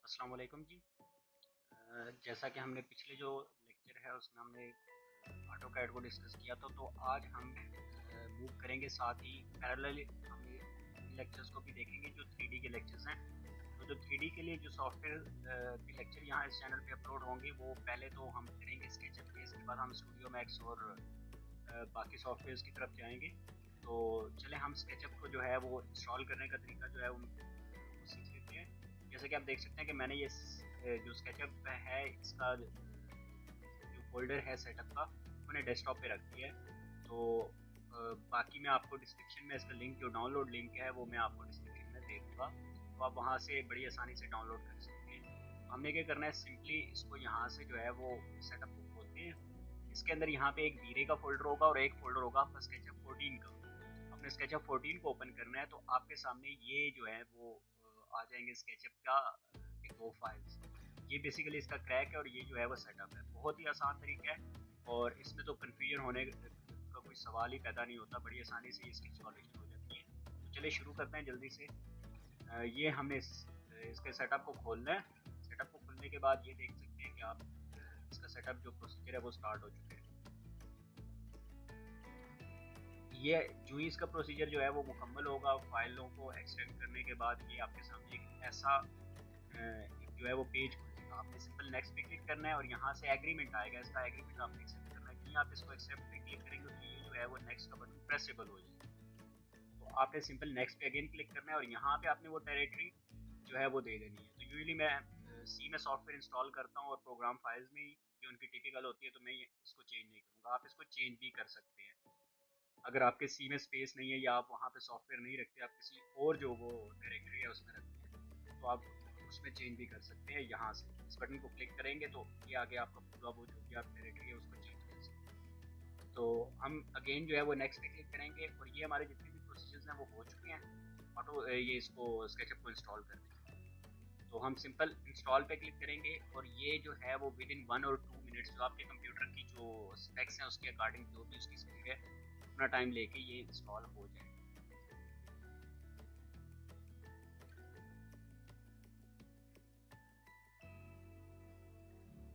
अस्सलाम वालेकुम जी। जैसा कि हमने पिछले जो लेक्चर है उसमें हमने ऑटो कैड को डिस्कस किया था, तो आज हम मूव करेंगे, साथ ही पैरेलल हम इन लेक्चर्स को भी देखेंगे जो 3D के लेक्चर्स हैं। तो जो 3D के लिए जो सॉफ्टवेयर के लेक्चर यहाँ इस चैनल पे अपलोड होंगे, वो पहले तो हम करेंगे स्केचअप के, इसके बाद हम स्टूडियो मैक्स और बाकी सॉफ्टवेयर्स की तरफ जाएंगे। तो चले हम स्केचअप को जो है वो इंस्टॉल करने का तरीका जो है वो सीख लेते हैं। जैसे कि आप देख सकते हैं कि मैंने ये जो स्केचअप है इसका जो फोल्डर है सेटअप का, मैंने डेस्कटॉप पे रख दिया है। तो बाकी मैं आपको डिस्क्रिप्शन में इसका लिंक, जो डाउनलोड लिंक है वो मैं आपको डिस्क्रिप्शन में दे दूँगा, तो आप वहाँ से बड़ी आसानी से डाउनलोड कर सकते हैं। हमने क्या करना है, सिंपली इसको यहाँ से जो है वो सेटअप को खोलते हैं। इसके अंदर यहाँ पे एक वीरे का फोल्डर होगा और एक फोल्डर होगा आपका स्केचअप 14 का। अपने स्केचअप 14 को ओपन करना है, तो आपके सामने ये जो है वो आ जाएंगे स्केचअप का दो फाइल्स। ये बेसिकली इसका क्रैक है और ये जो है वो सेटअप है। बहुत ही आसान तरीका है और इसमें तो कन्फ्यूजन होने का कोई सवाल ही पैदा नहीं होता, बड़ी आसानी से इसकी इंस्टॉलेशन हो जाती है। तो चलिए शुरू करते हैं जल्दी से। ये हमने इसके सेटअप को खोलना है। सेटअप को खोलने के बाद ये देख सकते हैं कि आप इसका सेटअप जो प्रोसीजर है वो स्टार्ट हो चुका है। ये जो ही इसका प्रोसीजर जो है वो मुकम्मल होगा, फाइलों को एक्सटेंड करने के बाद ये आपके सामने एक ऐसा जो है वो पेज खुलेगा। आपने सिंपल नेक्स्ट पे क्लिक करना है और यहाँ से एग्रीमेंट आएगा, इसका एग्रीमेंट आपने एक्सेप्ट करना है। कि आप इसको एक्सेप्ट पे क्लिक करेंगे तो ये जो है वो नेक्स्ट का बटन प्रेसेबल हो जाएगा। तो आपने सिंपल नेक्स्ट पे अगेन क्लिक करना है और यहाँ पे आपने वो टेरिटरी जो है वो दे देनी है। तो यूजुअली मैं सी में सॉफ्टवेयर इंस्टॉल करता हूँ और प्रोग्राम फाइल्स में ही जो उनकी टिपिकल होती है, तो मैं इसको चेंज नहीं करूँगा। आप इसको चेंज भी कर सकते हैं अगर आपके सी में स्पेस नहीं है या आप वहाँ पे सॉफ्टवेयर नहीं रखते, आप किसी और जो वो डायरेक्टरी है उसमें रखते हैं, तो आप उसमें चेंज भी कर सकते हैं। यहाँ से इस बटन को क्लिक करेंगे तो ये आगे आपका पूरा वो जो भी आप डायरेक्टरी है उसको चेंज कर सकते हैं। तो हम अगेन जो है वो नेक्स्ट पे क्लिक करेंगे और ये हमारे जितने भी प्रोसीजर्स हैं वो हो चुके हैं ऑटो ये इसको स्केचअप को इंस्टॉल करने के। तो हम सिंपल इंस्टॉल पे क्लिक करेंगे और ये जो है वो विद इन 1 और 2 मिनट्स, जो आपके कंप्यूटर की जो स्पेक्स हैं उसके अकॉर्डिंग जो भी उसकी स्पीड है, अपना टाइम लेके ये इंस्टॉल हो जाएगा।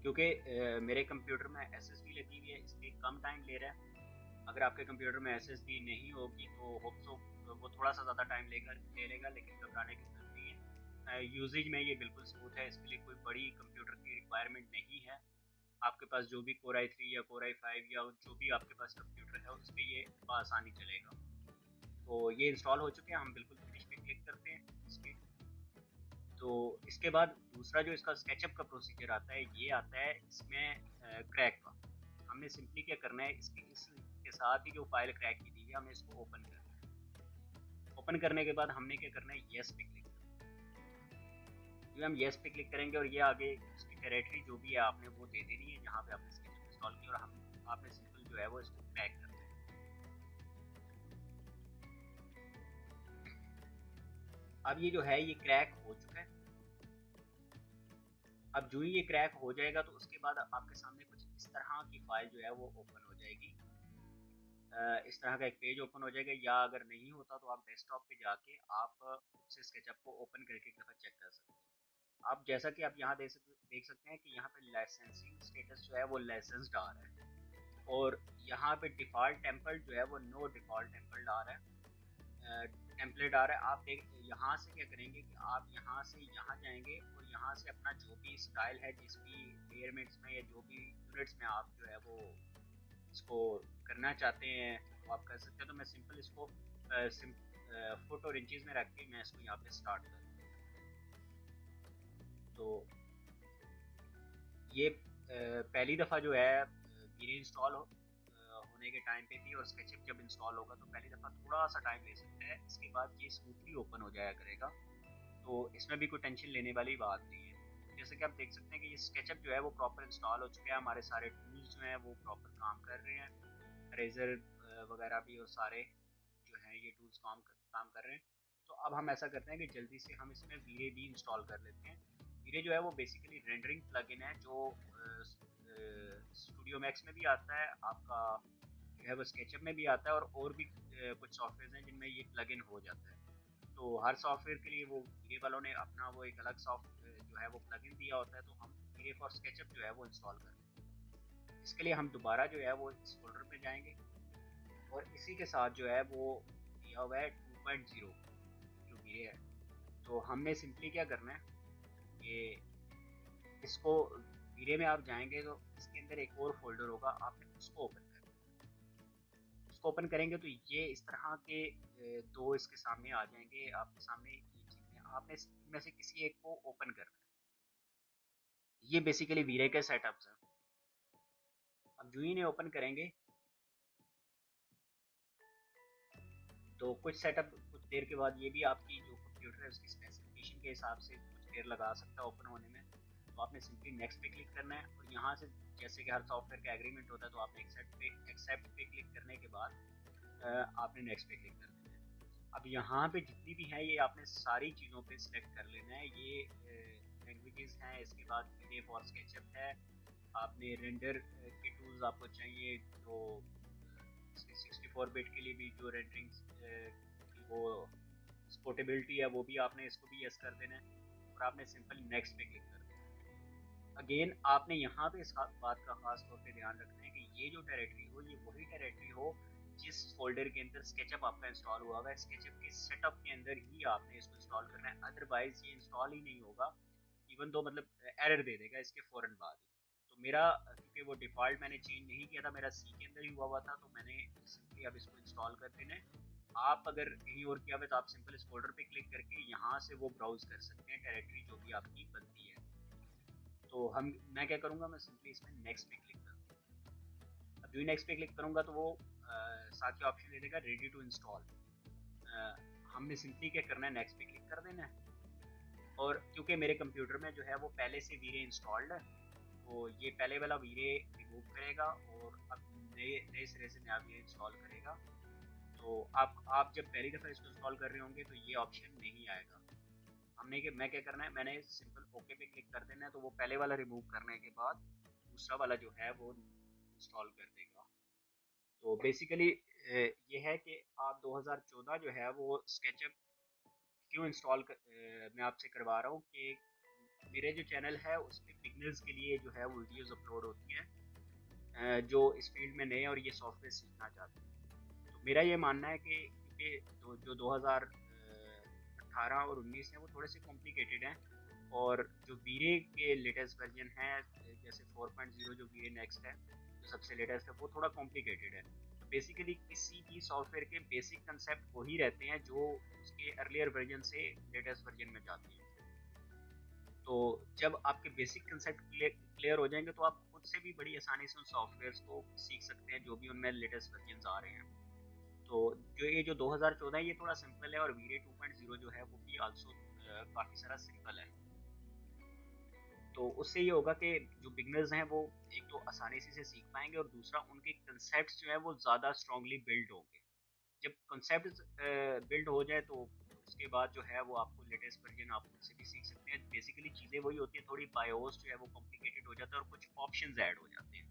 क्योंकि मेरे कंप्यूटर में एसएसडी लगी हुई है, इसलिए कम टाइम ले रहा है। अगर आपके कंप्यूटर में एसएसडी नहीं होगी तो होप सो वो थोड़ा सा ज़्यादा टाइम ले लेगा, लेकिन घबराने की जरूरत नहीं है। यूजेज में ये बिल्कुल स्मूथ है, इसके लिए कोई बड़ी कंप्यूटर की रिक्वायरमेंट नहीं है। आपके पास जो भी Core i3 या Core i5 या जो भी आपके पास कंप्यूटर है उस पर ये आसानी चलेगा। तो ये इंस्टॉल हो चुके हैं, हम बिल्कुल फिनिश पे क्लिक करते हैं इसके। तो इसके बाद दूसरा जो इसका स्केचअप का प्रोसीजर आता है, ये आता है इसमें क्रैक का। हमने सिंपली क्या करना है, इसके साथ ही जो फाइल क्रैक की दी है हमें इसको ओपन करना है। ओपन करने के बाद हमने क्या करना है, येस पे क्लिक करना है। जो हम येस पे क्लिक करेंगे और ये आगे उसकी डायरेक्टरी जो भी है आपने वो दे देनी है जहाँ पे आपने स्केचअप इंस्टॉल किया, और हम आपने सिंपल जो है वो इसको क्रैक करना है। अब ये जो है ये क्रैक हो चुका है। अब जो ही ये क्रैक हो जाएगा तो उसके बाद आपके सामने कुछ इस तरह की फाइल जो है वो ओपन हो जाएगी। इस तरह का एक पेज ओपन हो जाएगा, या अगर नहीं होता तो आप डेस्कटॉप पे जाके आप खुद से स्केचअप को ओपन करके एक दफ़ा चेक कर सकते हैं। आप जैसा कि आप यहाँ देख सकते हैं कि यहाँ पे लाइसेंसिंग स्टेटस जो है वो लाइसेंस्ड आ रहा है, और यहाँ पे डिफ़ॉल्ट टेम्पल जो है वो नो डिफ़ॉल्ट टेम्पल आ रहा है, टेम्पलेट आ रहा है। आप देख यहाँ से क्या करेंगे कि आप यहाँ से यहाँ जाएंगे और यहाँ से अपना जो भी स्टाइल है, जिस भी मेजरमेंट्स में या जो भी यूनिट्स में आप जो है वो इसको करना चाहते हैं वो आप कर सकते हैं। तो मैं सिंपल इसको फुट और इंचज़ में रख के मैं इसको यहाँ पे स्टार्ट कर दूँ। तो ये पहली दफ़ा जो है वीरे इंस्टॉल होने के टाइम पे थी, और स्केचअप जब इंस्टॉल होगा तो पहली दफ़ा थोड़ा सा टाइम ले सकता है, इसके बाद ये स्मूथली ओपन हो जाया करेगा। तो इसमें भी कोई टेंशन लेने वाली बात नहीं है। जैसे कि आप देख सकते हैं कि ये स्केचअप जो है वो प्रॉपर इंस्टॉल हो चुका है, हमारे सारे टूल्स जो हैं वो प्रॉपर काम कर रहे हैं, रेजर वगैरह भी, और सारे जो हैं ये टूल्स काम कर रहे हैं। तो अब हम ऐसा करते हैं कि जल्दी से हम इसमें वीरे भी इंस्टॉल कर लेते हैं। वीरे जो है वो बेसिकली रेंडरिंग प्लगइन है, जो स्टूडियो मैक्स में भी आता है, आपका जो है वो स्केचअप में भी आता है, और भी कुछ सॉफ्टवेयर हैं जिनमें ये प्लगइन हो जाता है। तो हर सॉफ्टवेयर के लिए वो वीरे वालों ने अपना वो एक अलग जो है वो प्लगइन दिया होता है, तो हम वीरे फॉर स्केचअप जो है वो इंस्टॉल कर लेते हैं। इसके लिए हम दोबारा जो है वो इस फोल्डर पे जाएंगे और इसी के साथ जो है वो दिया हुआ है 2.0 जो वीरे है। तो हमने सिंपली क्या करना है कि इसको वीरे में आप जाएंगे तो इसके अंदर एक और फोल्डर होगा, आपने उसको ओपन करना है। उसको ओपन करेंगे तो ये इस तरह के दो इसके सामने आ जाएंगे, आपके सामने ये चीज़ें आपने इनमें से किसी एक को ओपन करना है। ये बेसिकली वीरे के सेटअप्स हैं। अब जो ही इन्हें ओपन करेंगे तो कुछ सेटअप कुछ देर के बाद ये भी आपकी जो कंप्यूटर है उसकी स्पेसिफिकेशन के हिसाब से कुछ देर लगा सकता है ओपन होने में। तो आपने सिंपली नेक्स्ट पे क्लिक करना है और यहाँ से जैसे कि हर सॉफ्टवेयर का एग्रीमेंट होता है तो आपने एक्सेप्ट पे क्लिक करने के बाद आपने नेक्स्ट पे क्लिक कर देना है। अब यहाँ पे जितनी भी है ये आपने सारी चीज़ों पे सिलेक्ट कर लेना है। ये लैंग्वेजेस हैं, इसके बाद वीरे फॉर स्केचअप है, आपने रेंडर के टूल्स आपको चाहिए तो 64 बिट के लिए भी जो रेंडरिंग वो सपोर्टेबिलिटी है वो भी आपने इसको भी यस कर देना है और आपने सिंपल नेक्स्ट पे क्लिक कर देना है। अगेन आपने यहाँ पे इस बात का खास तौर पे ध्यान रखना है कि ये जो डायरेक्टरी हो ये वही डायरेक्टरी हो जिस फोल्डर के अंदर स्केचअप आपका इंस्टॉल हुआ है। स्केचअप के सेटअप के अंदर ही आपने इसको इंस्टॉल करना है, अदरवाइज ये इंस्टॉल ही नहीं होगा। इवन दो मतलब एरर दे देगा इसके फ़ौरन बाद। तो मेरा क्योंकि वो डिफ़ॉल्ट मैंने चेंज नहीं किया था, मेरा सी के अंदर ही हुआ था, तो मैंने सिंपली अब इसको इंस्टॉल कर देना है। आप अगर कहीं और किया हुआ तो आप सिंपल इस फोल्डर पे क्लिक करके यहाँ से वो ब्राउज कर सकते हैं डायरेक्टरी जो भी आपकी बनती है। तो मैं क्या करूँगा, मैं सिंपली इसमें नेक्स्ट पे क्लिक करूँगा। अब जो ही नेक्स्ट पे क्लिक करूँगा तो वो साथ ही ऑप्शन दे देगा रेडी टू इंस्टॉल। हमने सिंपली क्या करना है, नेक्स्ट पे क्लिक कर देना है। और क्योंकि मेरे कंप्यूटर में जो है वो पहले से वीरे इंस्टॉल्ड है तो ये पहले वाला वीरे रिमूव करेगा और अब नए नए सिरे से नया वीरे इंस्टॉल करेगा। तो आप जब पहली दफ़ा इसको इंस्टॉल कर रहे होंगे तो ये ऑप्शन नहीं आएगा। मैं क्या करना है, मैंने सिंपल ओके पे क्लिक कर देना है, तो वो पहले वाला रिमूव करने के बाद दूसरा वाला जो है वो इंस्टॉल कर देगा। तो बेसिकली ये है कि आप 2014 जो है वो स्केचअप क्यों मैं आपसे करवा रहा हूँ कि मेरे जो चैनल है उसमें बिगनर्स के लिए जो है वो वीडियोस अपलोड होती हैं जो इस फील्ड में नए और ये सॉफ्टवेयर सीखना चाहते हैं। तो मेरा ये मानना है कि क्योंकि जो 2018 और 19 है वो थोड़े से कॉम्प्लिकेटेड हैं और जो वीरे के लेटेस्ट वर्जन है जैसे 4.0 जो वीरे नेक्स्ट है जो सबसे लेटेस्ट है वो थोड़ा कॉम्प्लिकेटेड है। तो बेसिकली किसी भी सॉफ्टवेयर के बेसिक कंसेप्ट वही रहते हैं जो उसके अर्लियर वर्जन से लेटेस्ट वर्जन में जाते हैं। तो जब आपके बेसिक कंसेप्ट क्लियर हो जाएंगे तो आप खुद से भी बड़ी आसानी से उन सॉफ्टवेयर्स को सीख सकते हैं जो भी उनमें लेटेस्ट वर्जन आ रहे हैं। तो जो 2014 है ये थोड़ा सिंपल है और वीरे 2.0 जो है वो भी आल्सो काफ़ी सारा सिंपल है। तो उससे ये होगा कि जो बिगनर्स हैं वो एक तो आसानी से सीख पाएंगे और दूसरा उनके कंसेप्ट जो है वो ज़्यादा स्ट्रांगली बिल्ड होंगे। जब कंसेप्ट बिल्ड हो जाए तो उसके बाद जो है वो आपको लेटेस्ट वर्जन आप खुद से भी सीख सकते हैं। बेसिकली चीज़ें वही होती है, थोड़ी बायोस जो है वो कॉम्प्लिकेटेड हो जाता है और कुछ ऑप्शंस ऐड हो जाते हैं।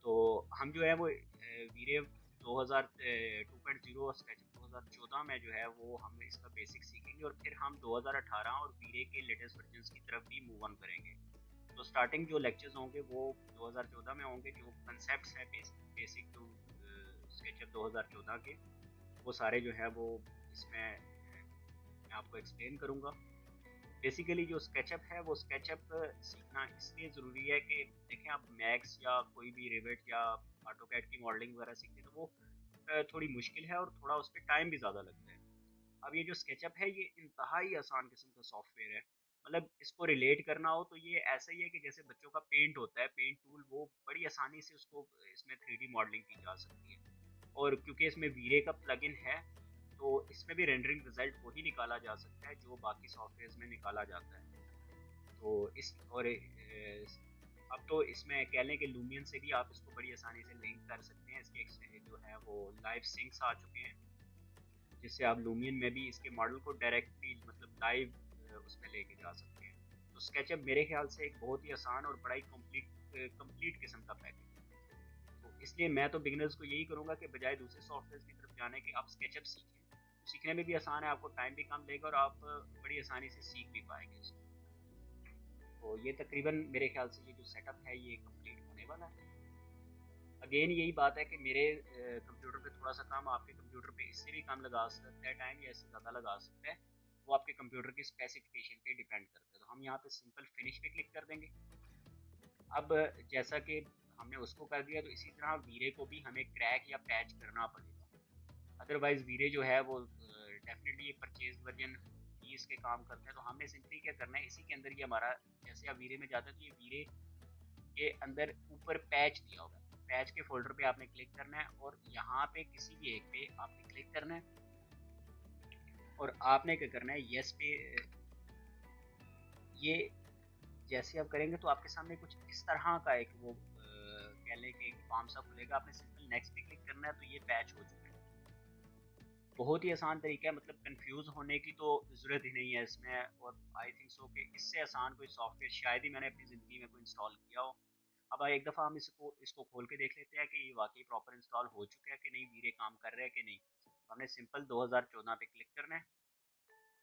तो हम जो है वो वीरे 2.0 स्केचअप 2014 में जो है वो हम इसका बेसिक सीखेंगे और फिर हम 2018 और वीरे के लेटेस्ट वर्जन की तरफ भी मूव ऑन करेंगे। तो स्टार्टिंग जो लेक्चर्स होंगे वो 2014 में होंगे, जो कंसेप्ट है बेसिक टू स्केचअप 2014 के वो सारे जो है वो इसमें मैं आपको एक्सप्लेन करूँगा। बेसिकली जो स्केचअप है वो स्केचअप सीखना इसलिए ज़रूरी है कि देखें आप मैक्स या कोई भी रिवेट या ऑटोकैड की मॉडलिंग वगैरह सीखते हैं तो वो थोड़ी मुश्किल है और थोड़ा उस पर टाइम भी ज़्यादा लगता है। अब ये जो स्केचअप है ये इंतहाई आसान किस्म का सॉफ्टवेयर है। मतलब इसको रिलेट करना हो तो ये ऐसा ही है कि जैसे बच्चों का पेंट होता है, पेंट टूल, वो बड़ी आसानी से उसको इसमें 3D मॉडलिंग की जा सकती है। और क्योंकि इसमें वीरे का प्लगइन है तो इसमें भी रेंडरिंग रिजल्ट वही निकाला जा सकता है जो बाकी सॉफ्टवेयर में निकाला जाता है। तो इस और अब तो इसमें कह लें कि लूमियन से भी आप इसको बड़ी आसानी से लिंक कर सकते हैं। इसके जो है वो लाइव सिंक्स आ चुके हैं जिससे आप लूमियन में भी इसके मॉडल को डायरेक्टली मतलब लाइव उसमें लेके जा सकते हैं। तो स्केचअप मेरे ख्याल से एक बहुत ही आसान और बड़ा ही कंप्लीट किस्म का पैकेज है। तो इसलिए मैं तो बिगिनर्स को यही करूँगा कि बजाय दूसरे सॉफ्टवेयर की तरफ जाने के आप स्केचअप सीखें सीखने में भी आसान है, आपको टाइम भी कम लेगा और आप बड़ी आसानी से सीख भी पाएंगे इसको। तो ये तकरीबन मेरे ख्याल से ये जो सेटअप है ये कंप्लीट होने वाला है। अगेन यही बात है कि मेरे कंप्यूटर पे थोड़ा सा काम, आपके कंप्यूटर पे इससे भी कम लगा सकता है टाइम, या इससे ज़्यादा लगा सकता है। वो आपके कंप्यूटर की स्पेसिफिकेशन पे डिपेंड करता है। तो हम यहाँ पे सिंपल फिनिश पे क्लिक कर देंगे। अब जैसा कि हमने उसको कर दिया, तो इसी तरह वीरे को भी हमें क्रैक या पैच करना पड़ेगा। अदरवाइज़ वीरे जो है वो डेफिनेटली ये परचेज वर्जन 20 के काम करते हैं। तो हमने सिंपली क्या करना है, इसी के अंदर ये हमारा, जैसे आप वीरे में जाते हैं तो ये वीरे के अंदर ऊपर पैच दिया होगा, पैच के फोल्डर पे आपने क्लिक करना है और यहाँ पे किसी भी एक पे आपने क्लिक करना है और आपने क्या करना है, यस पे। ये जैसे आप करेंगे तो आपके सामने कुछ इस तरह का एक वो कह लें कि एक फॉर्म सा खुलेगा। आपने सिंपल नेक्स्ट पे क्लिक करना है, तो ये पैच हो चुका है। बहुत ही आसान तरीका है, मतलब कंफ्यूज होने की तो ज़रूरत ही नहीं है इसमें। और आई थिंक सो कि इससे आसान कोई सॉफ्टवेयर शायद ही मैंने अपनी ज़िंदगी में कोई इंस्टॉल किया हो। अब एक दफ़ा हम इसको खोल के देख लेते हैं कि ये वाकई प्रॉपर इंस्टॉल हो चुका है कि नहीं, वीरे काम कर रहे हैं कि नहीं। तो हमने सिंपल 2014 पे क्लिक करना है,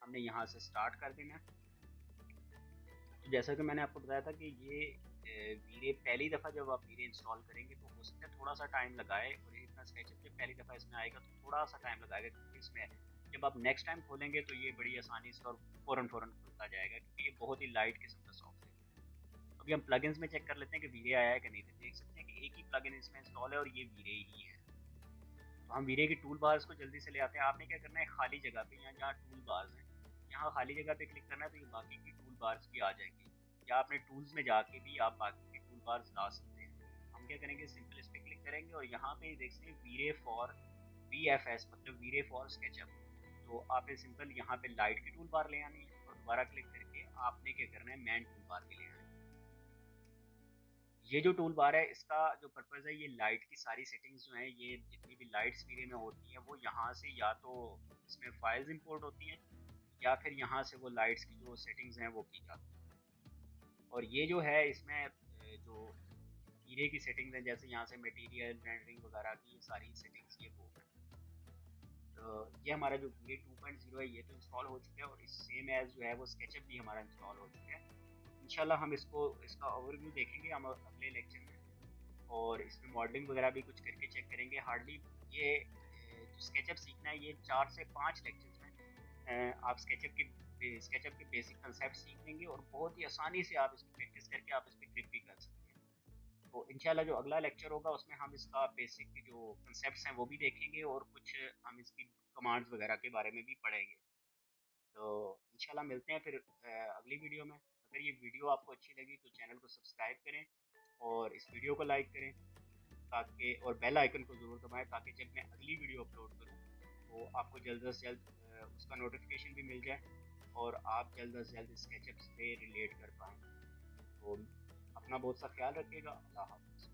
हमने यहाँ से स्टार्ट कर देना है। तो जैसा कि मैंने आपको बताया था कि ये वीरे पहली दफ़ा जब आप वीरे इंस्टॉल करेंगे तो हो सकता है थोड़ा सा टाइम लगाए, और ये इतना स्केचअप जब पहली दफ़ा इसमें आएगा तो थोड़ा सा टाइम लगाएगा, क्योंकि इसमें जब आप नेक्स्ट टाइम खोलेंगे तो ये बड़ी आसानी से और फ़ौरन खुलता जाएगा, क्योंकि ये बहुत ही लाइट किस्म का सॉफ्टवेयर है। अभी हम प्लगइन्स में चेक कर लेते हैं कि वीरे आया है कि नहीं। तो देख सकते हैं कि एक ही प्लगइन इसमें इंस्टॉल है और ये वीरे ही है। तो हम वीरे की टूल बार्स को जल्दी से ले आते हैं। आपने क्या करना है, खाली जगह पे यहाँ जहाँ टूल बार्स हैं, यहाँ खाली जगह पे क्लिक करना है, तो ये बाकी की टूल बार्स भी आ जाएंगी, या आपने टूल्स में जाके भी आप बाकी के टूल बार्स ला सकते हैं। हम क्या करेंगे, सिंपल इस पर क्लिक करेंगे और यहाँ पे देख सकते हैं वीरे फॉर VFS, मतलब वीरे फॉर स्केचअप। तो आपने सिंपल यहाँ पे लाइट की टूल बार ले आनी है और दोबारा क्लिक करके आपने क्या करना है, मैन टूल बार पे ले आना है। ये जो टूल बार है इसका जो पर्पज़ है, ये लाइट की सारी सेटिंग्स जो हैं, ये जितनी भी लाइट्स वीरे में होती हैं वो यहाँ से या तो इसमें फाइल्स इंपोर्ट होती हैं, या फिर यहाँ से वो लाइट्स की जो सेटिंग्स हैं वो की जाती हैं। और ये जो है इसमें जो वीरे की सेटिंग्स हैं, जैसे यहाँ से मटेरियल रेंडरिंग वगैरह की ये सारी सेटिंग्स ये वो हैं। तो ये हमारा जो वीरे 2.0 है ये तो इंस्टॉल हो चुका है, और इस सेम एज जो है वो स्केचअप भी हमारा इंस्टॉल हो चुका है। इंशाल्लाह हम इसका ओवरव्यू देखेंगे हम अगले लेक्चर में, और इसमें मॉडलिंग वगैरह भी कुछ करके चेक करेंगे। हार्डली ये जो स्केचअप सीखना है ये 4 से 5 लेक्चर्स में आप स्केचअप के बेसिक कंसेप्ट सीख लेंगे, और बहुत ही आसानी से आप इसकी प्रैक्टिस करके आप इस पर ग्रिप भी कर सकते हैं। तो इंशाल्लाह जो अगला लेक्चर होगा उसमें हम इसका बेसिक जो कंसेप्ट्स हैं वो भी देखेंगे, और कुछ हम इसकी कमांड्स वगैरह के बारे में भी पढ़ेंगे। तो इंशाल्लाह मिलते हैं फिर अगली वीडियो में। अगर ये वीडियो आपको अच्छी लगी तो चैनल को सब्सक्राइब करें और इस वीडियो को लाइक करें, ताकि और बेल आइकन को ज़रूर दबाएं, ताकि जब मैं अगली वीडियो अपलोड करूं तो आपको जल्द से जल्द उसका नोटिफिकेशन भी मिल जाए, और आप जल्द से जल्द स्केचअप से रिलेट कर पाएँ। तो अपना बहुत सा ख्याल रखिएगा। अल्लाह हाफ़िज़।